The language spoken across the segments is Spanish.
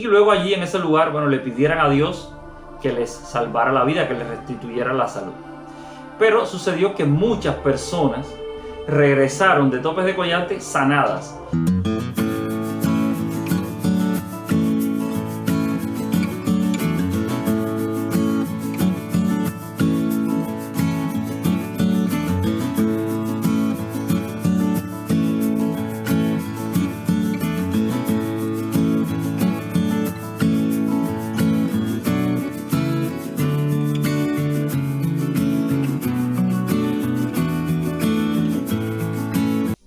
Y luego allí en ese lugar, bueno, le pidieran a Dios que les salvara la vida, que les restituyera la salud. Pero sucedió que muchas personas regresaron de Topes de Collante sanadas.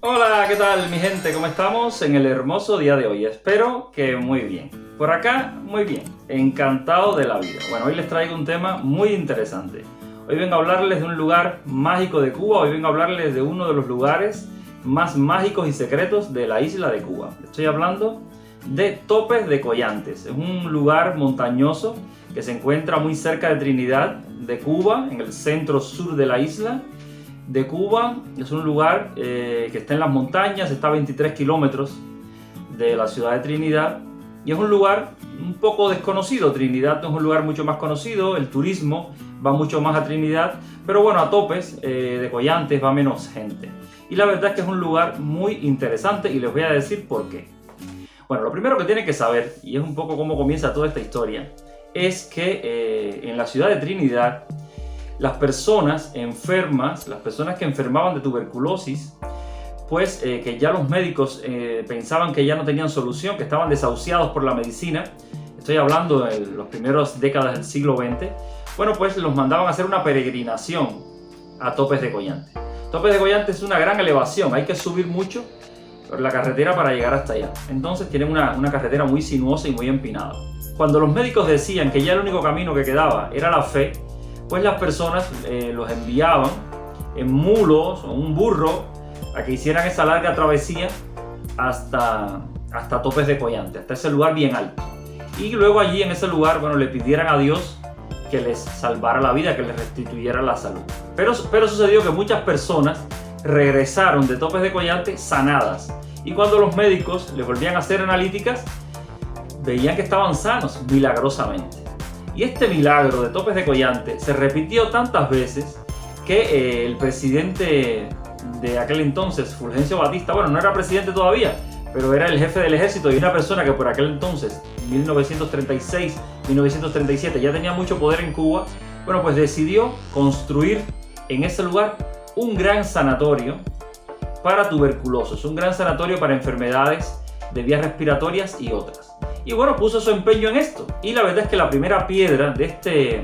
Hola, ¿qué tal mi gente? ¿Cómo estamos en el hermoso día de hoy? Espero que muy bien. Por acá, muy bien. Encantado de la vida. Bueno, hoy les traigo un tema muy interesante. Hoy vengo a hablarles de un lugar mágico de Cuba. Hoy vengo a hablarles de uno de los lugares más mágicos y secretos de la isla de Cuba. Estoy hablando de Topes de Collantes. Es un lugar montañoso que se encuentra muy cerca de Trinidad, de Cuba, en el centro sur de la isla de Cuba. Es un lugar que está en las montañas, está a 23 kilómetros de la ciudad de Trinidad y es un lugar un poco desconocido. Trinidad no es un lugar mucho más conocido, el turismo va mucho más a Trinidad, pero bueno, a Topes de Collantes va menos gente. Y la verdad es que es un lugar muy interesante y les voy a decir por qué. Bueno, lo primero que tienen que saber, y es un poco cómo comienza toda esta historia, es que en la ciudad de Trinidad las personas enfermas, las personas que enfermaban de tuberculosis, pues que ya los médicos pensaban que ya no tenían solución, que estaban desahuciados por la medicina, estoy hablando de las primeras décadas del siglo XX, bueno, pues los mandaban a hacer una peregrinación a Topes de Collante. Topes de Collante es una gran elevación, hay que subir mucho por la carretera para llegar hasta allá. Entonces tienen una carretera muy sinuosa y muy empinada. Cuando los médicos decían que ya el único camino que quedaba era la fe, pues las personas los enviaban en mulos o un burro a que hicieran esa larga travesía hasta Topes de Collante, hasta ese lugar bien alto. Y luego allí en ese lugar, bueno, le pidieran a Dios que les salvara la vida, que les restituyera la salud. Pero sucedió que muchas personas regresaron de Topes de Collante sanadas. Y cuando los médicos les volvían a hacer analíticas, veían que estaban sanos milagrosamente. Y este milagro de Topes de Collante se repitió tantas veces que el presidente de aquel entonces, Fulgencio Batista, bueno, no era presidente todavía, pero era el jefe del ejército y una persona que por aquel entonces, 1936, 1937, ya tenía mucho poder en Cuba, bueno, pues decidió construir en ese lugar un gran sanatorio para tuberculosos, un gran sanatorio para enfermedades de vías respiratorias y otras. Y bueno, puso su empeño en esto. Y la verdad es que la primera piedra de este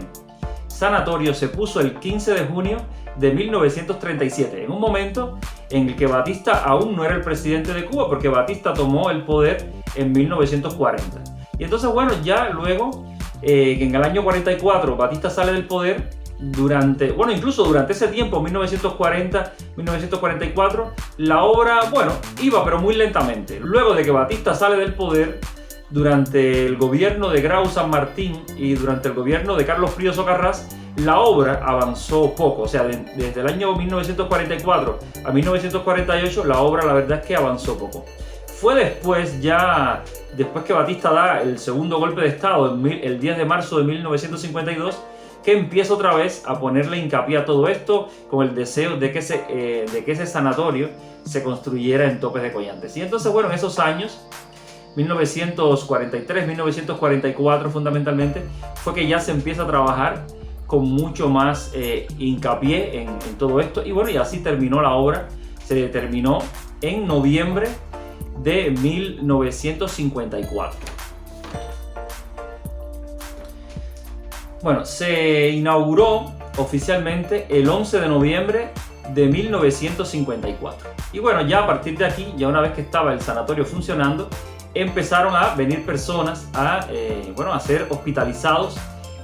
sanatorio se puso el 15 de junio de 1937, en un momento en el que Batista aún no era el presidente de Cuba, porque Batista tomó el poder en 1940. Y entonces, bueno, ya luego, en el año 44, Batista sale del poder. Incluso durante ese tiempo, 1940, 1944, la obra, bueno, iba pero muy lentamente. Luego de que Batista sale del poder, durante el gobierno de Grau San Martín y durante el gobierno de Carlos Frío Socarrás, la obra avanzó poco. O sea, desde el año 1944 a 1948, la obra la verdad es que avanzó poco. Fue después que Batista da el segundo golpe de Estado, el 10 de marzo de 1952, que empieza otra vez a ponerle hincapié a todo esto con el deseo de que ese sanatorio se construyera en Topes de Collantes. Y entonces, bueno, en esos años, 1943, 1944 fundamentalmente, fue que ya se empieza a trabajar con mucho más hincapié en todo esto. Y bueno, y así terminó la obra. Se terminó en noviembre de 1954. Bueno, se inauguró oficialmente el 11 de noviembre de 1954. Y bueno, ya a partir de aquí, ya una vez que estaba el sanatorio funcionando, empezaron a venir personas a ser hospitalizados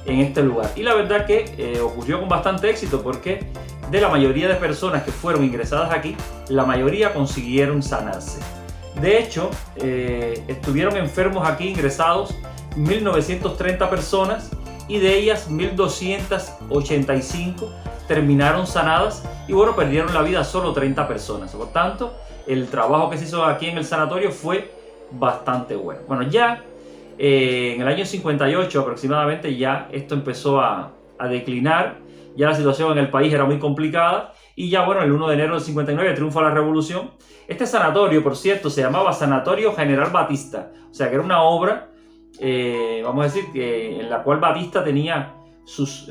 en este lugar. Y la verdad que ocurrió con bastante éxito, porque de la mayoría de personas que fueron ingresadas aquí, la mayoría consiguieron sanarse. De hecho, estuvieron enfermos aquí ingresados 1930 personas y de ellas 1285 terminaron sanadas y bueno, perdieron la vida solo 30 personas. Por tanto, el trabajo que se hizo aquí en el sanatorio fue bastante bueno. Bueno, ya En el año 58 aproximadamente ya esto empezó a declinar, ya la situación en el país era muy complicada y ya bueno, el 1 de enero del 59 triunfa la revolución. Este sanatorio, por cierto, se llamaba Sanatorio General Batista, o sea que era una obra, vamos a decir, en la cual Batista tenía sus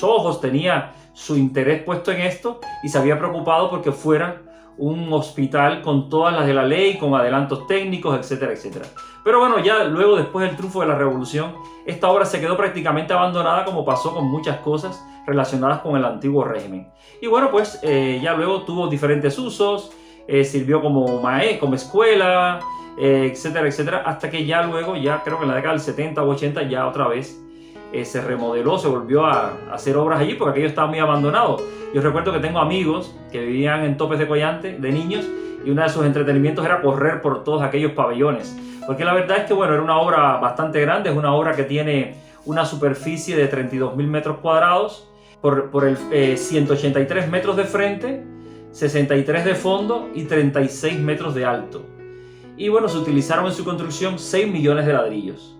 ojos, tenía su interés puesto en esto y se había preocupado porque fuera un hospital con todas las de la ley, con adelantos técnicos, etcétera, etcétera. Pero bueno, ya luego, después del triunfo de la revolución, esta obra se quedó prácticamente abandonada, como pasó con muchas cosas relacionadas con el antiguo régimen. Y bueno, pues ya luego tuvo diferentes usos, sirvió como escuela, etcétera, etcétera, hasta que ya luego, ya creo que en la década del 70 o 80, ya otra vez se remodeló, se volvió a hacer obras allí, porque aquello estaba muy abandonado. Yo recuerdo que tengo amigos que vivían en Topes de Collante, de niños, y uno de sus entretenimientos era correr por todos aquellos pabellones. Porque la verdad es que, bueno, era una obra bastante grande, es una obra que tiene una superficie de 32.000 metros cuadrados, por el 183 metros de frente, 63 de fondo y 36 metros de alto. Y bueno, se utilizaron en su construcción 6 millones de ladrillos.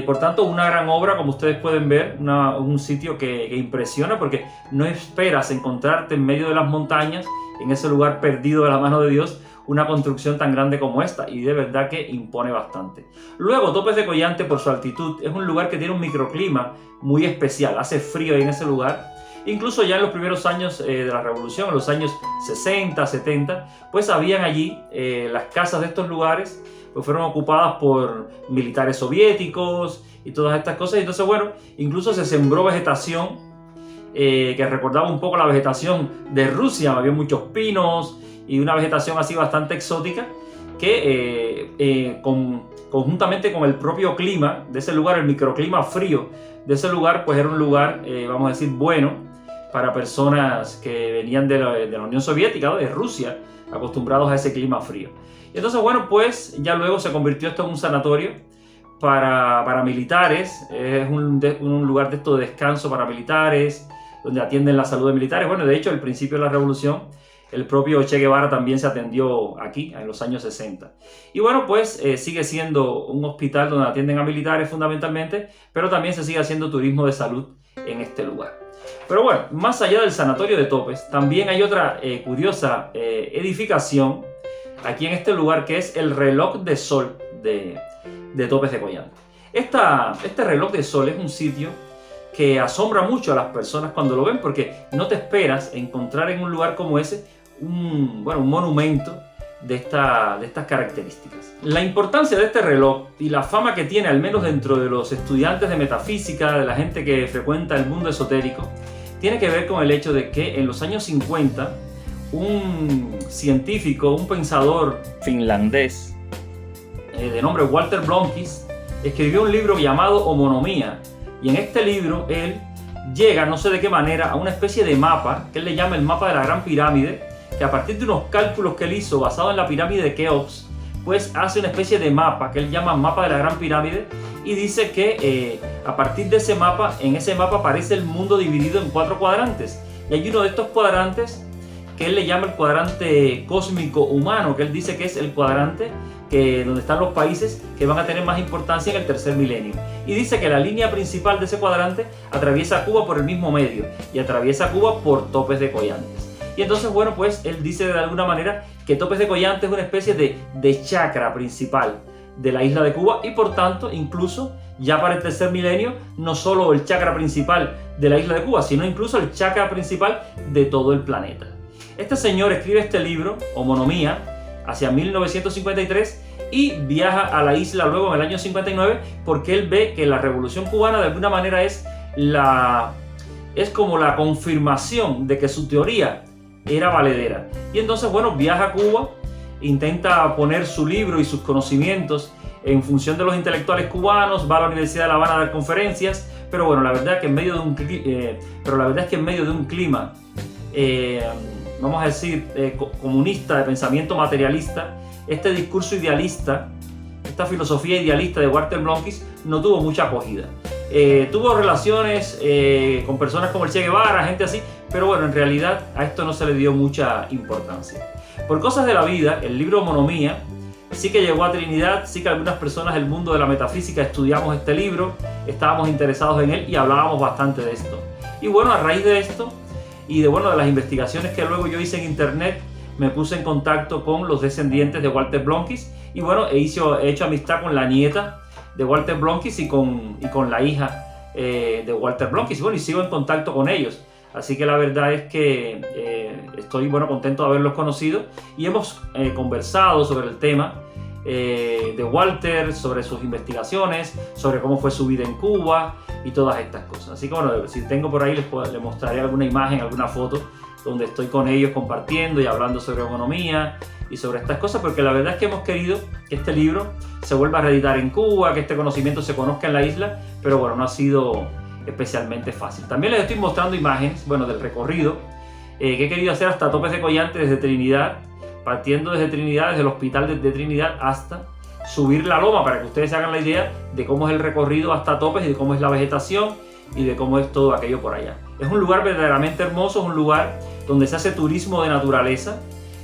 Por tanto, una gran obra, como ustedes pueden ver, un sitio que impresiona, porque no esperas encontrarte en medio de las montañas, en ese lugar perdido de la mano de Dios, una construcción tan grande como esta, y de verdad que impone bastante. Luego, Topes de Collante, por su altitud, es un lugar que tiene un microclima muy especial, hace frío ahí en ese lugar. Incluso ya en los primeros años de la revolución, en los años 60, 70, pues habían allí las casas de estos lugares, pues fueron ocupadas por militares soviéticos y todas estas cosas. Y entonces, bueno, incluso se sembró vegetación que recordaba un poco la vegetación de Rusia. Había muchos pinos y una vegetación así bastante exótica que conjuntamente con el propio clima de ese lugar, el microclima frío de ese lugar, pues era un lugar, vamos a decir, bueno para personas que venían de la Unión Soviética, ¿no? De Rusia, acostumbrados a ese clima frío. Y entonces, bueno, pues ya luego se convirtió esto en un sanatorio para militares. Es un lugar de esto de descanso para militares, donde atienden la salud de militares. Bueno, de hecho, al principio de la revolución, el propio Che Guevara también se atendió aquí, en los años 60. Y bueno, pues sigue siendo un hospital donde atienden a militares fundamentalmente, pero también se sigue haciendo turismo de salud en este lugar. Pero bueno, más allá del sanatorio de Topes, también hay otra curiosa edificación aquí en este lugar, que es el reloj de sol de Topes de Collante. Este reloj de sol es un sitio que asombra mucho a las personas cuando lo ven, porque no te esperas encontrar en un lugar como ese un monumento de estas características. La importancia de este reloj y la fama que tiene, al menos dentro de los estudiantes de metafísica, de la gente que frecuenta el mundo esotérico, tiene que ver con el hecho de que en los años 50 un científico, un pensador finlandés de nombre Walter Blomqvist escribió un libro llamado Homonomía, y en este libro él llega, no sé de qué manera, a una especie de mapa que él le llama el mapa de la Gran Pirámide, que a partir de unos cálculos que él hizo basado en la pirámide de Keops, pues hace una especie de mapa que él llama mapa de la Gran Pirámide, y dice que a partir de ese mapa, en ese mapa aparece el mundo dividido en 4 cuadrantes, y hay uno de estos cuadrantes que él le llama el cuadrante cósmico humano, que él dice que es el cuadrante donde están los países que van a tener más importancia en el tercer milenio. Y dice que la línea principal de ese cuadrante atraviesa Cuba por el mismo medio y atraviesa Cuba por Topes de Collantes. Y entonces, bueno, pues él dice de alguna manera que Topes de Collante es una especie de chakra principal de la isla de Cuba, y por tanto, incluso ya para el tercer milenio, no solo el chakra principal de la isla de Cuba, sino incluso el chakra principal de todo el planeta. Este señor escribe este libro, Homonomía, hacia 1953, y viaja a la isla luego en el año 59, porque él ve que la revolución cubana de alguna manera es como la confirmación de que su teoría era valedera. Y entonces, bueno, viaja a Cuba, intenta poner su libro y sus conocimientos en función de los intelectuales cubanos, va a la Universidad de La Habana a dar conferencias, pero bueno, la verdad es que en medio de un clima vamos a decir, comunista, de pensamiento materialista, este discurso idealista, esta filosofía idealista de Walter Blomqvist no tuvo mucha acogida. Tuvo relaciones con personas como el Che Guevara, gente así, pero bueno, en realidad a esto no se le dio mucha importancia. Por cosas de la vida, el libro Homonomía sí que llegó a Trinidad, sí que algunas personas del mundo de la metafísica estudiamos este libro, estábamos interesados en él y hablábamos bastante de esto. Y bueno, a raíz de esto y de las investigaciones que luego yo hice en internet, me puse en contacto con los descendientes de Walter Blomquist y bueno, he hecho amistad con la nieta de Walter Blomquist y con la hija de Walter Blomquist. Y bueno, y sigo en contacto con ellos. Así que la verdad es que estoy contento de haberlos conocido y hemos conversado sobre el tema de Walter, sobre sus investigaciones, sobre cómo fue su vida en Cuba y todas estas cosas. Así que bueno, si tengo por ahí les mostraré alguna imagen, alguna foto donde estoy con ellos compartiendo y hablando sobre economía y sobre estas cosas, porque la verdad es que hemos querido que este libro se vuelva a reeditar en Cuba, que este conocimiento se conozca en la isla, pero bueno, no ha sido especialmente fácil. También les estoy mostrando imágenes, del recorrido que he querido hacer hasta Topes de Collante desde Trinidad, partiendo desde Trinidad, desde el hospital de Trinidad hasta subir la loma, para que ustedes se hagan la idea de cómo es el recorrido hasta Topes y de cómo es la vegetación y de cómo es todo aquello por allá. Es un lugar verdaderamente hermoso, es un lugar donde se hace turismo de naturaleza,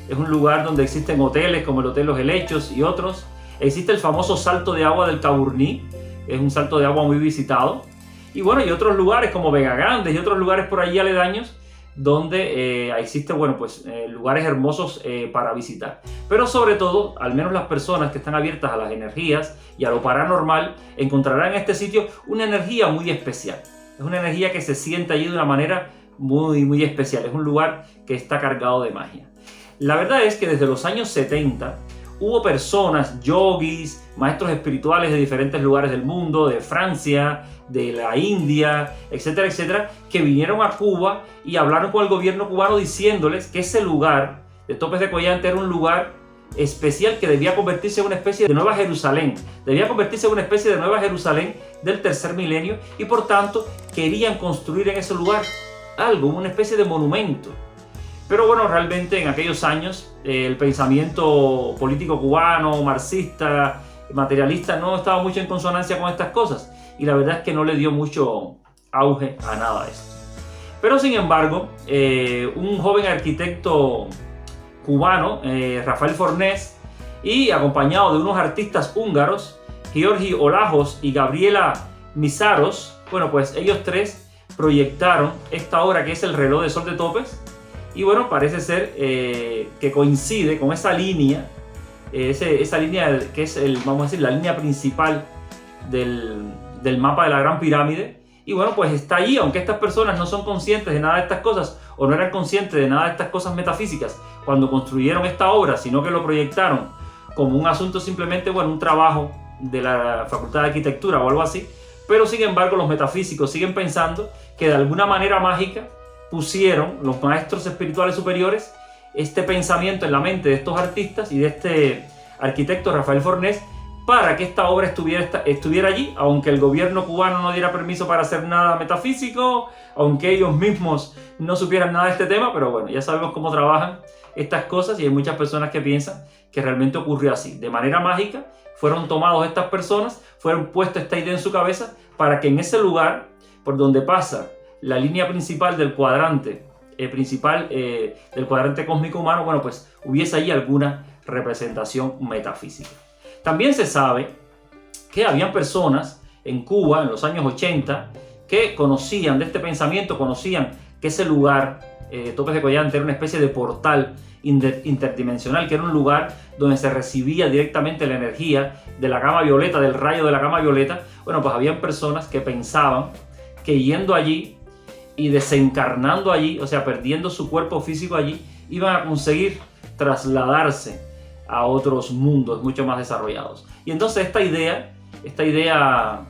es un lugar donde existen hoteles como el Hotel Los Helechos y otros. Existe el famoso salto de agua del Caburní, es un salto de agua muy visitado. Y bueno, y otros lugares como Vega Grande y otros lugares por allí aledaños donde existen lugares hermosos para visitar. Pero sobre todo, al menos las personas que están abiertas a las energías y a lo paranormal, encontrarán en este sitio una energía muy especial. Es una energía que se siente allí de una manera muy, muy especial. Es un lugar que está cargado de magia. La verdad es que desde los años 70 hubo personas, yogis, maestros espirituales de diferentes lugares del mundo, de Francia, de la India, etcétera, etcétera, que vinieron a Cuba y hablaron con el gobierno cubano diciéndoles que ese lugar de Topes de Collante era un lugar especial que debía convertirse en una especie de Nueva Jerusalén, debía convertirse en una especie de Nueva Jerusalén del tercer milenio y por tanto querían construir en ese lugar algo, una especie de monumento. Pero bueno, realmente en aquellos años el pensamiento político cubano, marxista, materialista, no estaba mucho en consonancia con estas cosas. Y la verdad es que no le dio mucho auge a nada de esto. Pero sin embargo, un joven arquitecto cubano, Rafael Fornés, y acompañado de unos artistas húngaros, Georgi Olajos y Gabriela Misaros, pues ellos tres proyectaron esta obra que es el reloj de sol de Topes. Y bueno, parece ser que coincide con esa línea, esa línea que es la línea principal del mapa de la Gran Pirámide. Y bueno, pues está allí, aunque estas personas no son conscientes de nada de estas cosas, o no eran conscientes de nada de estas cosas metafísicas cuando construyeron esta obra, sino que lo proyectaron como un asunto simplemente, un trabajo de la Facultad de Arquitectura o algo así. Pero sin embargo, los metafísicos siguen pensando que de alguna manera mágica pusieron los maestros espirituales superiores este pensamiento en la mente de estos artistas y de este arquitecto Rafael Fornés para que esta obra estuviera allí, aunque el gobierno cubano no diera permiso para hacer nada metafísico, aunque ellos mismos no supieran nada de este tema. Pero bueno, ya sabemos cómo trabajan estas cosas y hay muchas personas que piensan que realmente ocurrió así. De manera mágica fueron tomados estas personas, fueron puestas esta idea en su cabeza para que en ese lugar por donde pasa la línea principal del cuadrante del cuadrante cósmico humano, pues hubiese ahí alguna representación metafísica. También se sabe que habían personas en Cuba en los años 80 que conocían de este pensamiento, conocían que ese lugar, Topes de Collante, era una especie de portal interdimensional, que era un lugar donde se recibía directamente la energía de la gama violeta, del rayo de la gama violeta. Pues habían personas que pensaban que yendo allí y desencarnando allí, perdiendo su cuerpo físico allí, iban a conseguir trasladarse a otros mundos mucho más desarrollados. Y entonces esta idea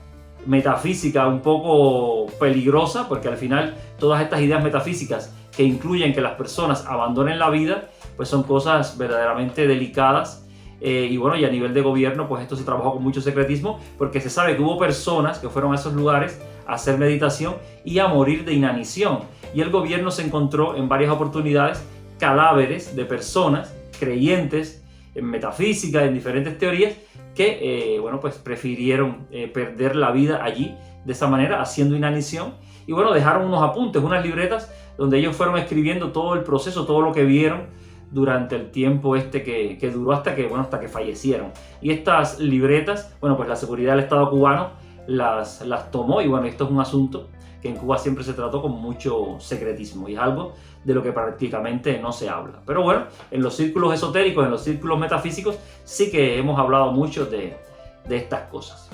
metafísica un poco peligrosa, porque al final todas estas ideas metafísicas que incluyen que las personas abandonen la vida, pues son cosas verdaderamente delicadas. Y a nivel de gobierno, pues esto se trabajó con mucho secretismo, porque se sabe que hubo personas que fueron a esos lugares a hacer meditación y a morir de inanición. Y el gobierno se encontró en varias oportunidades cadáveres de personas creyentes en metafísica, en diferentes teorías, que pues prefirieron perder la vida allí de esa manera, haciendo inanición. Y dejaron unos apuntes, unas libretas, donde ellos fueron escribiendo todo el proceso, todo lo que vieron durante el tiempo que duró hasta que fallecieron. Y estas libretas, bueno, pues la seguridad del Estado cubano las tomó, y bueno, esto es un asunto que en Cuba siempre se trató con mucho secretismo y es algo de lo que prácticamente no se habla. Pero bueno, en los círculos esotéricos, en los círculos metafísicos, sí que hemos hablado mucho de estas cosas.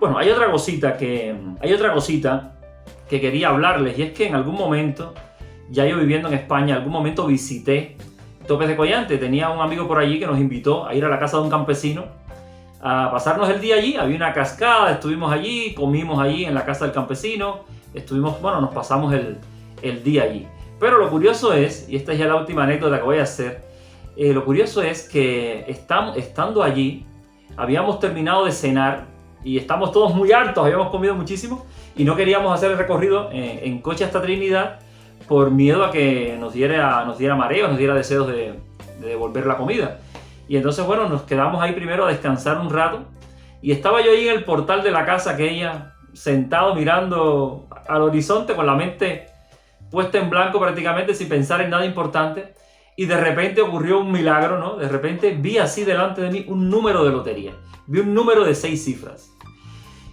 Bueno, hay otra cosita que quería hablarles, y es que en algún momento, ya yo viviendo en España, en algún momento visité Topes de Collante. Tenía un amigo por allí que nos invitó a ir a la casa de un campesino a pasarnos el día allí. Había una cascada, estuvimos allí, comimos allí en la casa del campesino, nos pasamos el día allí. Pero lo curioso es, y esta es ya la última anécdota que voy a hacer, lo curioso es que estando allí, habíamos terminado de cenar y estamos todos muy hartos, habíamos comido muchísimo y no queríamos hacer el recorrido en coche hasta Trinidad por miedo a que nos diera mareo, nos diera deseos de devolver la comida. Y entonces, bueno, nos quedamos ahí primero a descansar un rato y estaba yo ahí en el portal de la casa aquella, sentado mirando al horizonte con la mente puesta en blanco prácticamente, sin pensar en nada importante, y de repente ocurrió un milagro, ¿no? De repente vi así delante de mí un número de lotería, vi un número de 6 cifras.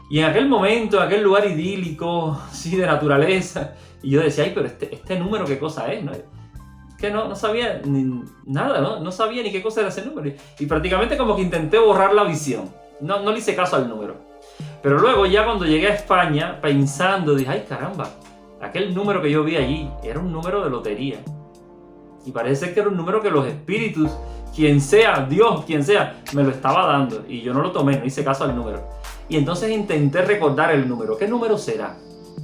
Y en aquel momento, en aquel lugar idílico, sí, de naturaleza, y yo decía, ay, pero este número, ¿qué cosa es? ¿No? Que no sabía ni nada, ¿no? No sabía ni qué cosa era ese número. Y prácticamente como que intenté borrar la visión. No le hice caso al número. Pero luego ya cuando llegué a España, pensando, dije, ay caramba, aquel número que yo vi allí era un número de lotería. Y parece que era un número que los espíritus, quien sea, Dios, quien sea, me lo estaba dando. Y yo no lo tomé, no hice caso al número. Y entonces intenté recordar el número. ¿Qué número será?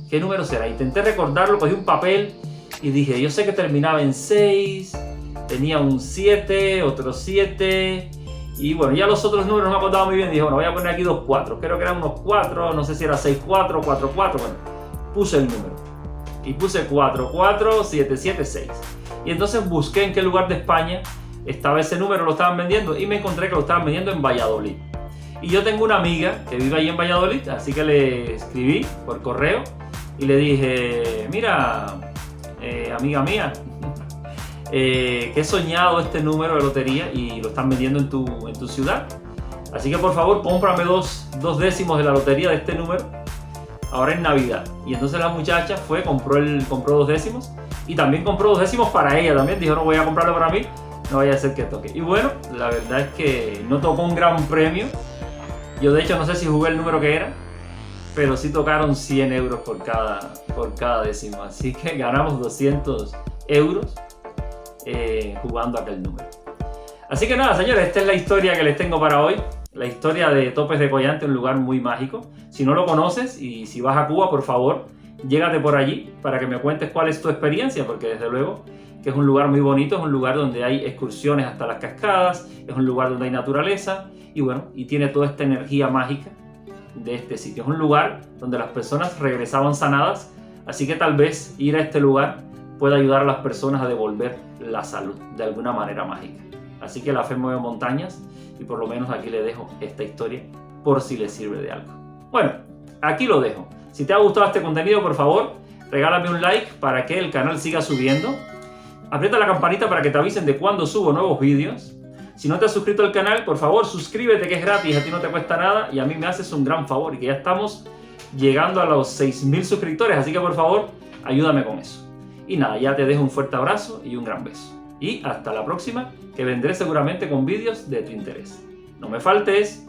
¿Qué número será? Intenté recordarlo, cogí un papel y dije, yo sé que terminaba en 6, tenía un 7, otro 7, y bueno, ya los otros números no me acordaba muy bien. Dije, bueno, voy a poner aquí 2 4, creo que eran unos 4, no sé si era 6 4, 4 4, bueno, puse el número y puse 4 4 7 7 6, y entonces busqué en qué lugar de España estaba ese número, lo estaban vendiendo, y me encontré que lo estaban vendiendo en Valladolid. Y yo tengo una amiga que vive ahí en Valladolid, así que le escribí por correo y le dije, mira, amiga mía, que he soñado este número de lotería y lo están vendiendo en tu ciudad, así que por favor cómprame dos décimos de la lotería de este número ahora en Navidad. Y entonces la muchacha compró 2 décimos, y también compró 2 décimos para ella también. Dijo, no voy a comprarlo para mí, no vaya a ser que toque. Y bueno, la verdad es que no tocó un gran premio. Yo de hecho no sé si jugué el número que era, pero sí tocaron 100 euros por cada décimo. Así que ganamos 200 euros jugando aquel número. Así que nada, señores, esta es la historia que les tengo para hoy. La historia de Topes de Collante, un lugar muy mágico. Si no lo conoces y si vas a Cuba, por favor, llégate por allí para que me cuentes cuál es tu experiencia, porque desde luego que es un lugar muy bonito, es un lugar donde hay excursiones hasta las cascadas, es un lugar donde hay naturaleza y bueno, y tiene toda esta energía mágica de este sitio. Es un lugar donde las personas regresaban sanadas, así que tal vez ir a este lugar pueda ayudar a las personas a devolver la salud de alguna manera mágica. Así que la fe mueve montañas, y por lo menos aquí le dejo esta historia por si les sirve de algo. Bueno, aquí lo dejo. Si te ha gustado este contenido, por favor, regálame un like para que el canal siga subiendo. Aprieta la campanita para que te avisen de cuando subo nuevos vídeos. Si no te has suscrito al canal, por favor, suscríbete, que es gratis, a ti no te cuesta nada y a mí me haces un gran favor, y que ya estamos llegando a los 6.000 suscriptores, así que por favor, ayúdame con eso. Y nada, ya te dejo un fuerte abrazo y un gran beso. Y hasta la próxima, que vendré seguramente con vídeos de tu interés. No me faltes.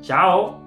¡Chao!